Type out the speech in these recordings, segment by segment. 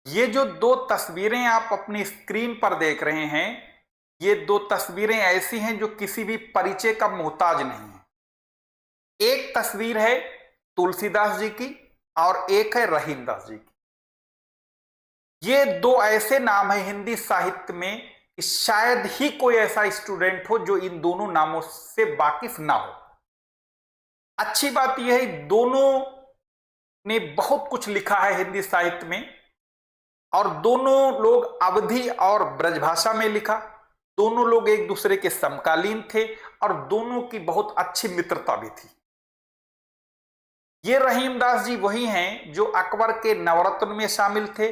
ये जो दो तस्वीरें आप अपनी स्क्रीन पर देख रहे हैं, ये दो तस्वीरें ऐसी हैं जो किसी भी परिचय का मोहताज नहीं है। एक तस्वीर है तुलसीदास जी की और एक है रहीमदास जी की। ये दो ऐसे नाम है हिंदी साहित्य में कि शायद ही कोई ऐसा स्टूडेंट हो जो इन दोनों नामों से वाकिफ ना हो। अच्छी बात यह है दोनों ने बहुत कुछ लिखा है हिंदी साहित्य में, और दोनों लोग अवधी और ब्रजभाषा में लिखा। दोनों लोग एक दूसरे के समकालीन थे और दोनों की बहुत अच्छी मित्रता भी थी। ये रहीमदास जी वही हैं जो अकबर के नवरत्न में शामिल थे।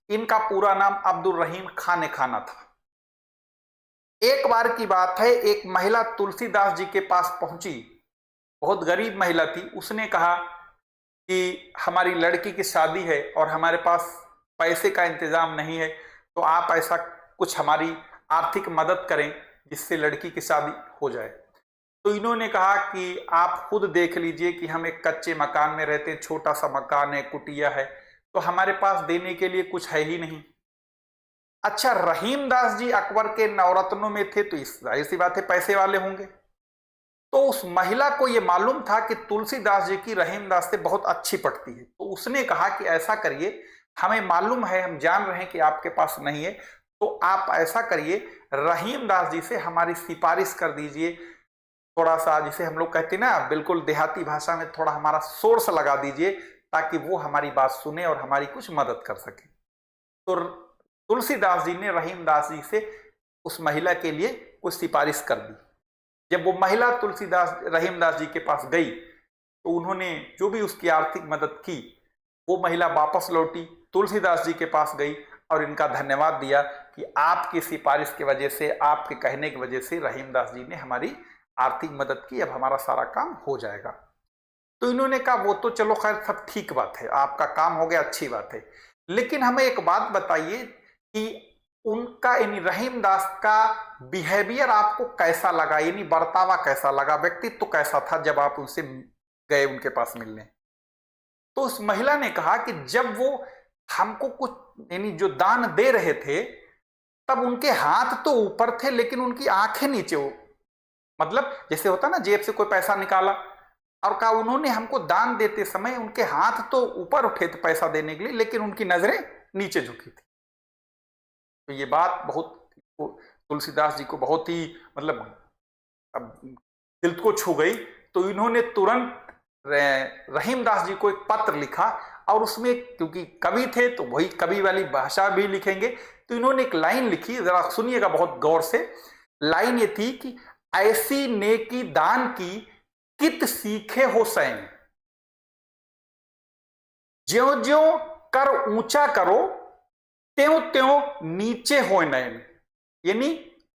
इनका पूरा नाम अब्दुल रहीम खान खाना था। एक बार की बात है, एक महिला तुलसीदास जी के पास पहुंची, बहुत गरीब महिला थी। उसने कहा कि हमारी लड़की की शादी है और हमारे पास पैसे का इंतजाम नहीं है, तो आप ऐसा कुछ हमारी आर्थिक मदद करें जिससे लड़की की शादी हो जाए। तो इन्होंने कहा कि आप खुद देख लीजिए कि हम एक कच्चे मकान में रहते हैं, छोटा सा मकान है, कुटिया है, तो हमारे पास देने के लिए कुछ है ही नहीं। अच्छा, रहीमदास जी अकबर के नवरत्नों में थे तो जाहिर सी बात है पैसे वाले होंगे। तो उस महिला को यह मालूम था कि तुलसीदास जी की रहीमदास से बहुत अच्छी पटती है, तो उसने कहा कि ऐसा करिए, हमें मालूम है, हम जान रहे हैं कि आपके पास नहीं है, तो आप ऐसा करिए, रहीमदास जी से हमारी सिफारिश कर दीजिए, थोड़ा सा जिसे हम लोग कहते हैं ना, बिल्कुल देहाती भाषा में थोड़ा हमारा सोर्स लगा दीजिए ताकि वो हमारी बात सुने और हमारी कुछ मदद कर सके। तो तुलसीदास जी ने रहीमदास जी से उस महिला के लिए कुछ सिफारिश कर दी। जब वो महिला तुलसीदास रहीमदास जी के पास गई तो उन्होंने जो भी उसकी आर्थिक मदद की, वो महिला वापस लौटी, तुलसीदास जी के पास गई और इनका धन्यवाद दिया कि आपकी सिफारिश की वजह से, आपके कहने की वजह से रहीमदास जी ने हमारी आर्थिक मदद की, अब हमारा सारा काम हो जाएगा। तो इन्होंने कहा वो तो चलो खैर सब ठीक बात है, आपका काम हो गया, अच्छी बात है, लेकिन हमें एक बात बताइए कि उनका यानी रहीमदास का बिहेवियर आपको कैसा लगा, यानी बर्तावा कैसा लगा, व्यक्तित्व तो कैसा था जब आप उनसे गए उनके पास मिलने। तो उस महिला ने कहा कि जब वो हमको कुछ यानी जो दान दे रहे थे तब उनके हाथ तो ऊपर थे लेकिन उनकी आंखें नीचे हो, मतलब जैसे होता ना जेब से कोई पैसा निकाला, और कहा उन्होंने हमको दान देते समय उनके हाथ तो ऊपर उठे थे पैसा देने के लिए लेकिन उनकी नजरें नीचे झुकी थी। तो ये बात बहुत तुलसीदास जी को बहुत ही मतलब दिल को छू गई। तो इन्होंने तुरंत रहीमदास जी को एक पत्र लिखा और उसमें क्योंकि कवि थे तो वही कवि वाली भाषा भी लिखेंगे, तो इन्होंने एक लाइन लिखी, जरा सुनिएगा बहुत गौर से। लाइन ये थी कि ऐसी नेकी दान की कित सीखे हो सैन, ज्यों ज्यों कर ऊंचा करो त्यों त्यों नीचे हो नयन। यानी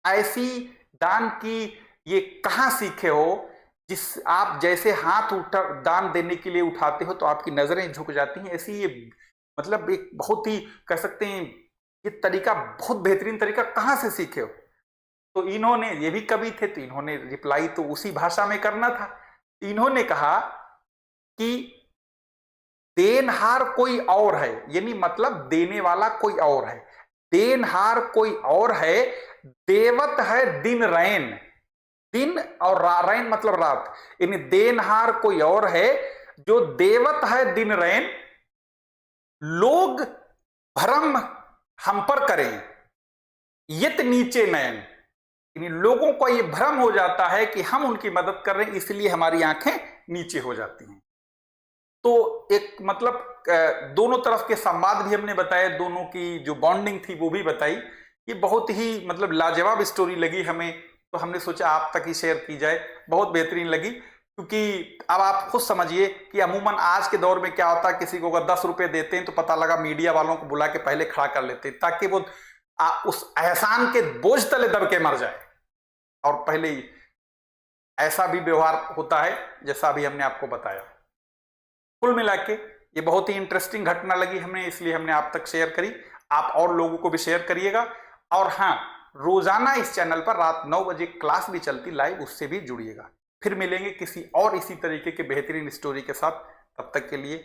ऐसी दान की ये कहां सीखे हो, जिस आप जैसे हाथ उठा दान देने के लिए उठाते हो तो आपकी नजरें झुक जाती हैं, ऐसी ये मतलब एक बहुत ही कह सकते हैं ये तरीका, बहुत बेहतरीन तरीका कहां से सीखे हो। तो इन्होंने, ये भी कवि थे तो इन्होंने रिप्लाई तो उसी भाषा में करना था। इन्होंने कहा कि देनहार कोई और है, यानी मतलब देने वाला कोई और है, देनहार कोई और है, देवत है दिन रैन, दिन और रैन मतलब रात, यानी देनहार कोई और है जो देवत है दिन रैन, लोग भ्रम हम पर करें यत नीचे नयन, यानी लोगों को ये भ्रम हो जाता है कि हम उनकी मदद कर रहे हैं इसलिए हमारी आंखें नीचे हो जाती हैं। तो एक मतलब दोनों तरफ के संवाद भी हमने बताए, दोनों की जो बॉन्डिंग थी वो भी बताई। ये बहुत ही मतलब लाजवाब स्टोरी लगी हमें, तो हमने सोचा आप तक ही शेयर की जाए। बहुत बेहतरीन लगी, क्योंकि अब आप खुद समझिए कि अमूमन आज के दौर में क्या होता है, किसी को अगर 10 रुपए देते हैं तो पता लगा मीडिया वालों को बुला के पहले खड़ा कर लेते हैं ताकि वो उस एहसान के बोझ तले दब के मर जाए। और पहले ही ऐसा भी व्यवहार होता है जैसा अभी हमने आपको बताया। कुल मिला के ये बहुत ही इंटरेस्टिंग घटना लगी हमें, इसलिए हमने आप तक शेयर करी। आप और लोगों को भी शेयर करिएगा। और हाँ, रोजाना इस चैनल पर रात 9 बजे क्लास भी चलती लाइव, उससे भी जुड़िएगा। फिर मिलेंगे किसी और इसी तरीके के बेहतरीन स्टोरी के साथ। तब तक के लिए